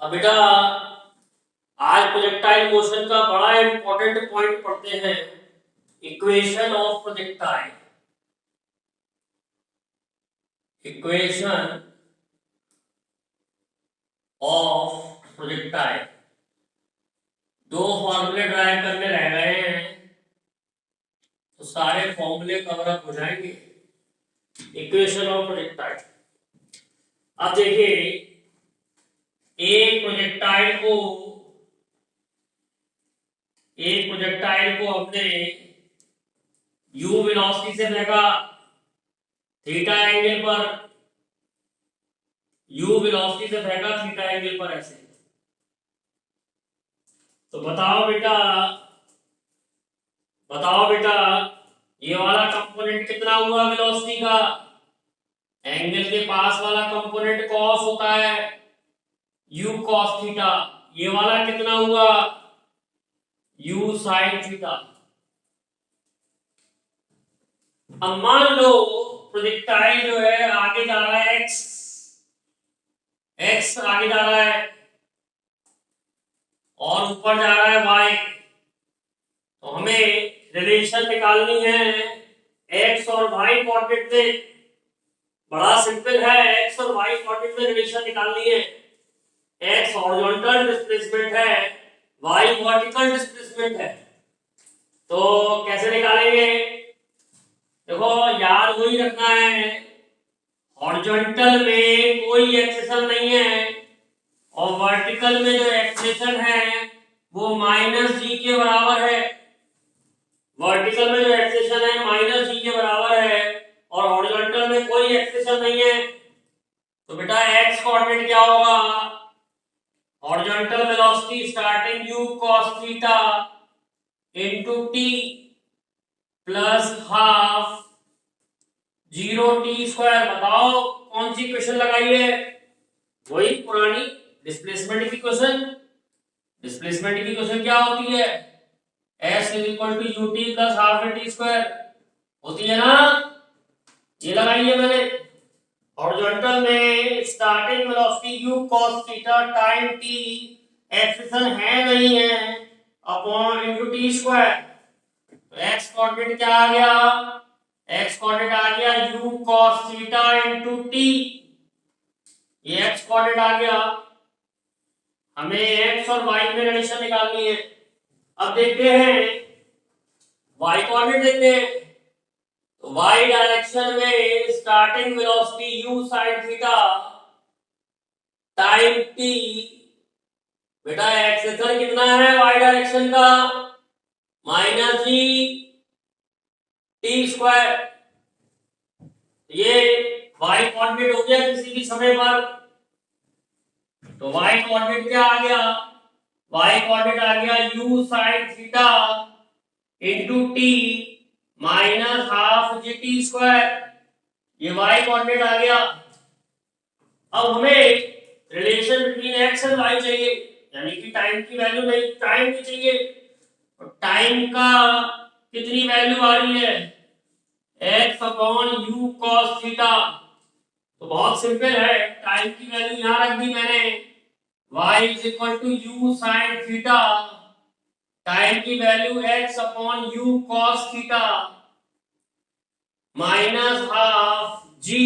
अब बेटा आज प्रोजेक्टाइल मोशन का बड़ा इंपॉर्टेंट पॉइंट पढ़ते हैं, equation of projectile. Equation of projectile, दो फॉर्मूले ड्राइव करने रह गए हैं तो सारे फॉर्मूले कवर अप हो जाएंगे। इक्वेशन ऑफ प्रोजेक्टाइल, अब देखिए एक प्रोजेक्टाइल को हमने u वेलोसिटी से फेंका थीटा एंगल पर, u वेलोसिटी से फेंका थीटा एंगल पर ऐसे। तो बताओ बेटा ये वाला कंपोनेंट कितना हुआ वेलोसिटी का? एंगल के पास वाला कंपोनेंट कॉस होता है, u cos थीटा। ये वाला कितना हुआ? u sin theta. अब मान लो प्रोजेक्टाइल जो है आगे जा रहा है x आगे जा रहा है और ऊपर जा रहा है y। तो हमें रिलेशन निकालनी है x और y कोऑर्डिनेट में। बड़ा सिंपल है, x और y कोऑर्डिनेट में रिलेशन निकालनी है। x हॉरिजॉन्टल डिस्प्लेसमेंट है, y वर्टिकल डिस्प्लेसमेंट है। तो कैसे निकालेंगे? देखो याद वही रखना है, हॉरिजॉन्टल में कोई एक्सेशन नहीं है और वर्टिकल में जो एक्सेशन है वो माइनस जी के बराबर है। वर्टिकल में जो एक्सेशन है माइनस जी के बराबर है और हॉरिजॉन्टल में कोई एक्सेशन नहीं है। तो बेटा x कोऑर्डिनेट क्या होगा? Horizontal velocity starting u cos theta into t plus half 0t square. बताओ कौन सी इक्वेशन लगाई है? वही पुरानी डिस्प्लेसमेंट की इक्वेशन। डिस्प्लेसमेंट की इक्वेशन क्या होती है? s equal to ut plus half t square होती है ना। ये लगाई है मैंने। हॉरिजॉन्टल में starting velocity u cos theta time t acceleration है नहीं है अपॉन इनटू t स्क्वायर। तो x कोऑर्डिनेट क्या आ गया? x कोऑर्डिनेट आ गया u cos theta into t। ये x कोऑर्डिनेट आ गया। हमें x और y में रिलेशन निकालनी है। अब देखते हैं y कोऑर्डिनेट देखते हैं। तो y डायरेक्शन में starting velocity u sin theta time t। बेटा एक्सेशन कितना है y डायरेक्शन का? Minus G T square. ये y कोऑर्डिनेट हो गया किसी भी समय पर। तो y कोऑर्डिनेट क्या आ गया? y कोऑर्डिनेट आ गया u sin theta into t minus half G T square. ये y कोऑर्डिनेट आ गया। अब हमें relation between x and y चाहिए, यानी कि टाइम की वैल्यू नहीं, टाइम की चाहिए। और टाइम का कितनी वैल्यू आ रही है? x अपॉन u cos थीटा। तो बहुत सिंपल है, टाइम की वैल्यू यहां रख दी मैंने, y is equal to u sin theta. Time की वैल्यू x अपॉन u cos theta minus half g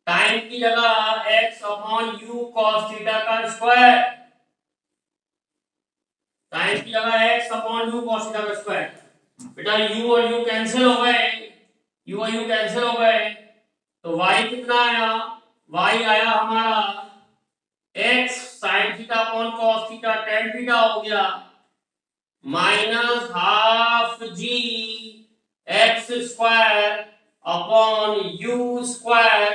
time की जगह x अपॉन u cos थीटा का स्क्वायर। टाइम की जगह x अपॉन u cos थीटा का स्क्वायर। बेटा u और u कैंसिल हो गए, u और u कैंसिल हो गए। तो y कितना आया? y आया हमारा x sin theta upon cos theta tan theta हो गया minus half g x square upon u square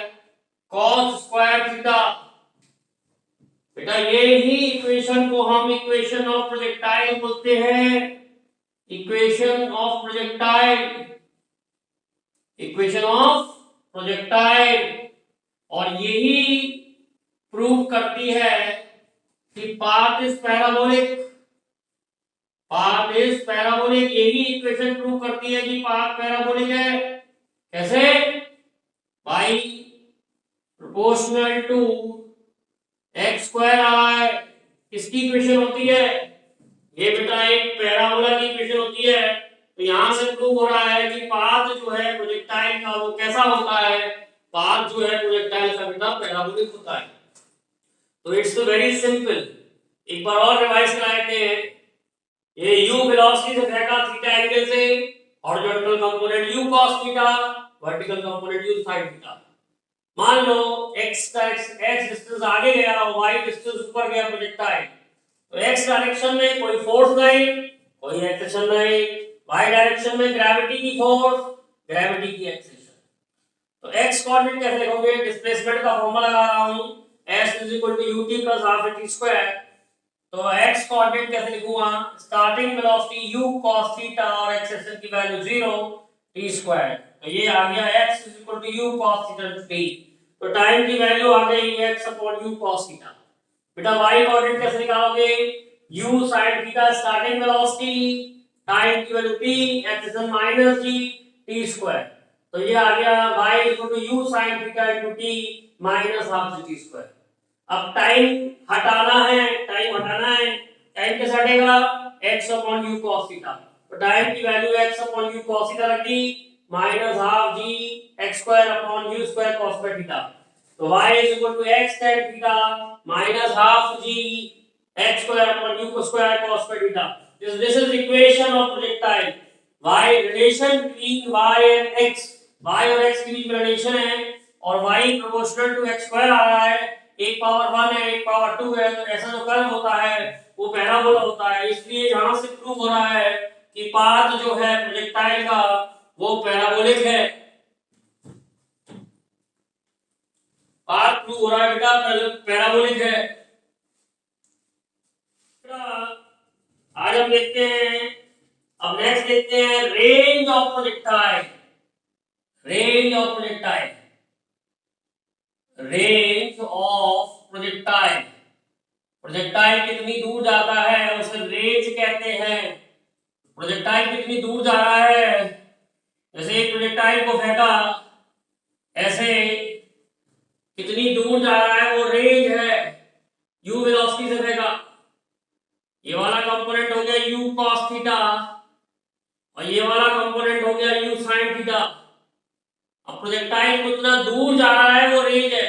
cos square theta. बेटा ये ही इक्वेशन को हम इक्वेशन ऑफ प्रोजेक्टाइल बोलते हैं। Equation of projectile, equation of projectile. और यही प्रूव करती है कि path is parabolic. Path is parabolic, यही इक्वेशन प्रूव करती है कि पाथ पैराबोलिक है। कैसे? Y proportional to x square आर किसकी इक्वेशन होती है? ये बेटा एक पैराबोला की इक्वेशन होती है। तो यहां से प्रूव हो रहा है कि पाथ जो है प्रोजेक्टाइल का वो कैसा होता है, पाथ जो है प्रोजेक्टाइल का बेटा पैराबोलिक होता है। तो इट्स वेरी सिंपल, एक बार और रिवाइज करा लेते हैं। ये u वेलोसिटी से फेंका थीटा एंगल से, horizontal component u cos theta, vertical component u sin theta. मान लो x डिस्टेंस आगे गया और y डिस्टेंस ऊपर गया प्रोजेक्टाइल। तो x डायरेक्शन में कोई फोर्स नहीं, कोई एक्सेशन नहीं, y डायरेक्शन में ग्रेविटी की फोर्स, ग्रेविटी की एक्सेशन। तो x कोऑर्डिनेट कैसे लिखोगे? डिस्प्लेसमेंट का फॉर्मूला लगा रहा हूं, s ut + ½ t²। तो x कोऑर्डिनेट कैसे लिखूंगा? Starting velocity u cos theta और एक्सेशन की वैल्यू 0 t²। तो ये आ गया x u cos theta t। तो टाइम की वैल्यू आ गई x u cos थीटा। बेटा y कोऑर्डिनेट कैसे निकालोगे? u sin theta starting velocity, time की value t, acceleration -g t²। तो ये आ गया y u sin theta t -12 g t²। अब टाइम हटाना है, टाइम कैसे हटेगा? x u cos theta. तो टाइम की value x u cos theta रख दी, -12 g x² u² cos² theta. तो y x tan theta -12 g x² u² cos² theta. This is equation of projectile. y relation between y and x, y और x के बीच में relation है और y proportional to x² आ रहा है, एक power 1 है एक पावर 2 है। तो ऐसा जो कर्व होता है वो पैराबोला होता है। इसलिए यहां से प्रूव हो रहा है कि पाथ जो है प्रोजेक्टाइल का वो पैराबोलिक है। पाथ प्रूव हो रहा है बेटा पैराबोलिक है। आज हम देखते हैं, अब नेक्स्ट देखते हैं range of projectile. Range of projectile, range of projectile, projectile कितनी दूर जाता है उसे रेंज कहते हैं। प्रोजेक्टाइल कितनी दूर जा रहा है, जैसे एक प्रोजेक्टाइल को फेंका ऐसे, कितनी दूर जा रहा है वो रेंज है। u वेलोसिटी से फेंका, ये वाला कंपोनेंट हो गया u cos थीटा और ये वाला कंपोनेंट हो गया u sin थीटा। अब प्रोजेक्टाइल कितना दूर जा रहा है वो रेंज है।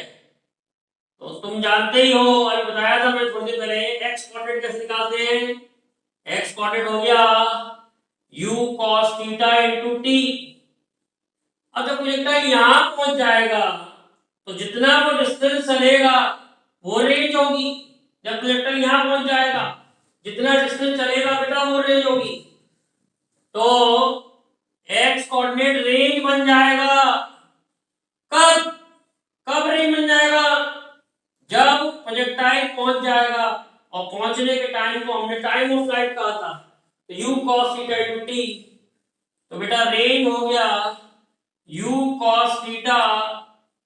तो तुम जानते ही हो, अभी बताया था मैंने थोड़ी देर पहले, x कोऑर्डिनेट कैसे निकालते हैं? x कोऑर्डिनेट हो गया u cos थीटा t। अब जब प्रोजेक्टाइल यहां पहुंच जाएगा तो जितना वो डिस्टेंस चलेगा वो रेंज होगी। जब प्रोजेक्टाइल यहां पहुंच जाएगा जितना डिस्टेंस चलेगा बेटा वो रेंज होगी। तो x कोऑर्डिनेट रेंज बन जाएगा। कब कब रेंज बन जाएगा? जब प्रोजेक्टाइल पहुंच जाएगा, और पहुंचने के टाइम को हमने टाइम ऑफ फ्लाइट कहा था। तो u cos थीटा t, तो बेटा रेंज हो गया u cos theta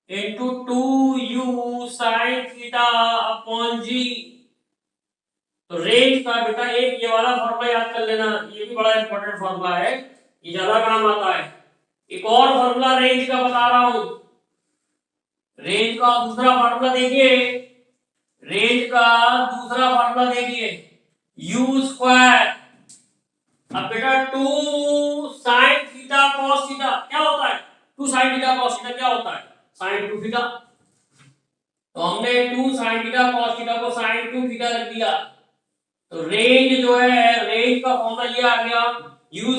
2u sin theta g। तो रेंज का बेटा एक ये वाला फॉर्मूला याद कर लेना, ये भी बड़ा इंपॉर्टेंट फॉर्मूला है, ये ज्यादा काम आता है। एक और फॉर्मूला रेंज का बता रहा हूं, रेंज का दूसरा फॉर्मूला देखिए, रेंज का दूसरा फॉर्मूला देखिए u²। अब बेटा 2 sin थीटा cos थीटा क्या होता है? 2 sin थीटा cos थीटा क्या होता है? sin 2 theta. तो हमने 2 sin थीटा cos थीटा को sin 2 थीटा रख दिया। तो रेंज जो है, रेंज का फॉर्मूला ये आ गया u²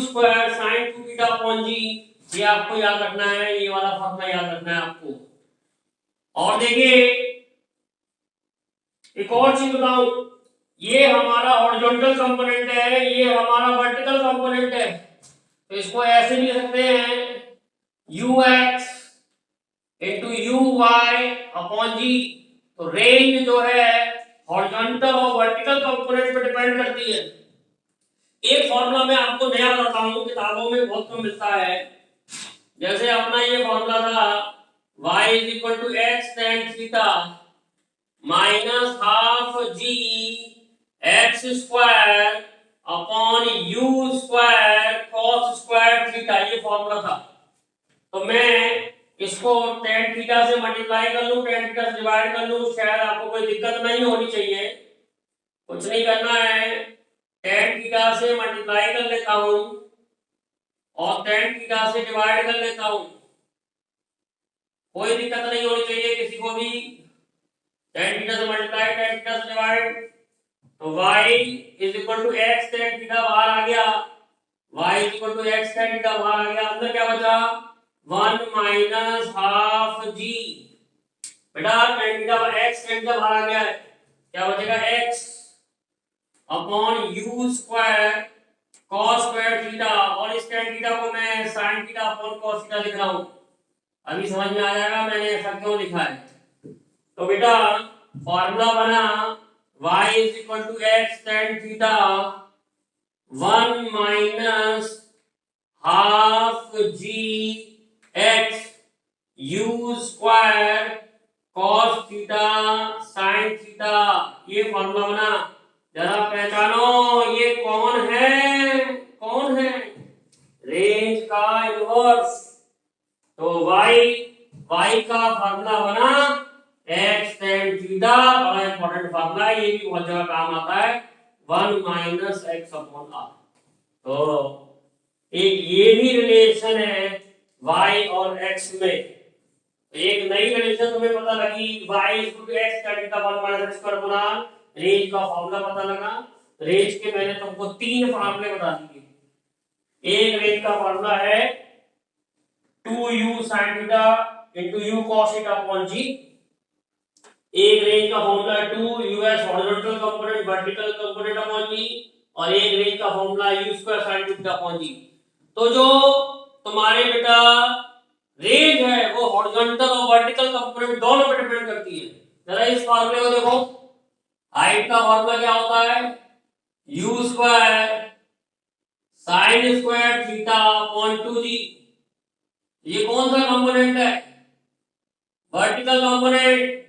sin 2 थीटा g। ये आपको याद रखना है, ये वाला फॉर्मूला याद रखना है आपको। और देखिए एक और चीज बताऊं, ये हमारा हॉरिजॉन्टल कंपोनेंट है, ये हमारा वर्टिकल कंपोनेंट है। तो इसको ऐसे लिख सकते हैं ux uy g। तो रेंज जो है हॉरिजॉन्टल और वर्टिकल कंपोनेंट पर डिपेंड करती है। एक फॉर्मूला मैं आपको नया बताता हूं, किताबों में बहुत कम मिलता है। जैसे अपना ये फॉर्मूला था y x tan theta -12 g x² u² cos² theta, ये फॉर्मूला था। तो मैं इसको tan थीटा से मल्टीप्लाई कर लूं, tan थीटा से डिवाइड कर लूं, शायद आपको कोई दिक्कत नहीं होनी चाहिए। कुछ नहीं करना है, tan थीटा से मल्टीप्लाई कर लेता हूं और tan थीटा से डिवाइड कर लेता हूं, कोई दिक्कत नहीं होनी चाहिए किसी को भी। tan थीटा से मल्टीप्लाई, tan थीटा से डिवाइड, तो y is equal to x tan theta बाहर आ गया, y is equal to x tan theta बाहर आ गया। अंदर क्या बचा, 1 माइनस हाफ जी। बेटा tan थीटा पर x tan थीटा बाहर आ गया है, क्या बचेगा x अपॉन u square cos square theta, और इस tan थीटा को मैं sin theta upon cos theta लिख रहा हूं। अभी समझ में आ जाएगा मैंने ऐसा क्यों लिखा है। तो बेटा फॉर्मूला बना y is equal to x tan theta 1 minus half g x u square cos theta sin theta, ये फॉर्मूला बना। जरा पहचानो ये कौन है, कौन है, रेंज का इनवर्स। तो y का फार्मूला बना x tan थीटा, बड़ा इंपॉर्टेंट फार्मूला है, ये भी बहुत जगह काम आता है, 1 माइनस x अपॉन r। तो एक ये भी रिलेशन है y और x में, एक नई रिलेशन तुम्हें पता लगी, y equal to x tan theta 1 minus x square गुना रेंज का फार्मूला पता लगा। रेंज के मैंने तुमको 3 फार्मूले बता दिए। एक रेंज का फार्मूला है 2u sin theta into u cos theta upon g। एक रेंज का फॉर्मूला है 2us horizontal component vertical component upon g, और एक रेंज का फॉर्मूला है u square sin theta upon g। तो जो तुम्हारे बेटा रेंज है वो हॉरिजॉन्टल और वर्टिकल कंपोनेंट दोनों पे डिपेंड करती है। जरा इस फार्मूले को देखो, हाइट का फार्मूला क्या होता है, u square sin square theta upon 2g। ये कौन सा कंपोनेंट है, वर्टिकल कंपोनेंट।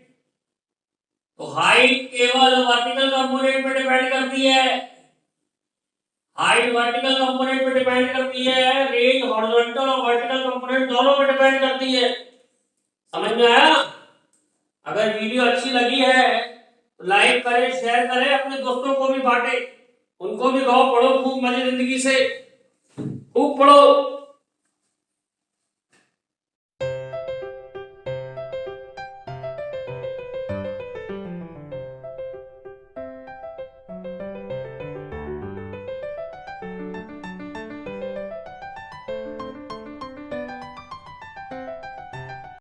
तो हाइट केवल वर्टिकल कंपोनेंट पे डिपेंड करती है, हाइट वर्टिकल कंपोनेंट पे डिपेंड करती है, रेंज हॉरिजॉन्टल और वर्टिकल कंपोनेंट दोनों पे डिपेंड करती है। समझ में आया। अगर वीडियो अच्छी लगी है तो लाइक करें, शेयर करें, अपने दोस्तों को भी बांटें, उनको भी गाओ, पढ़ो खूब, मजे जिंदगी से खूब पढ़ो।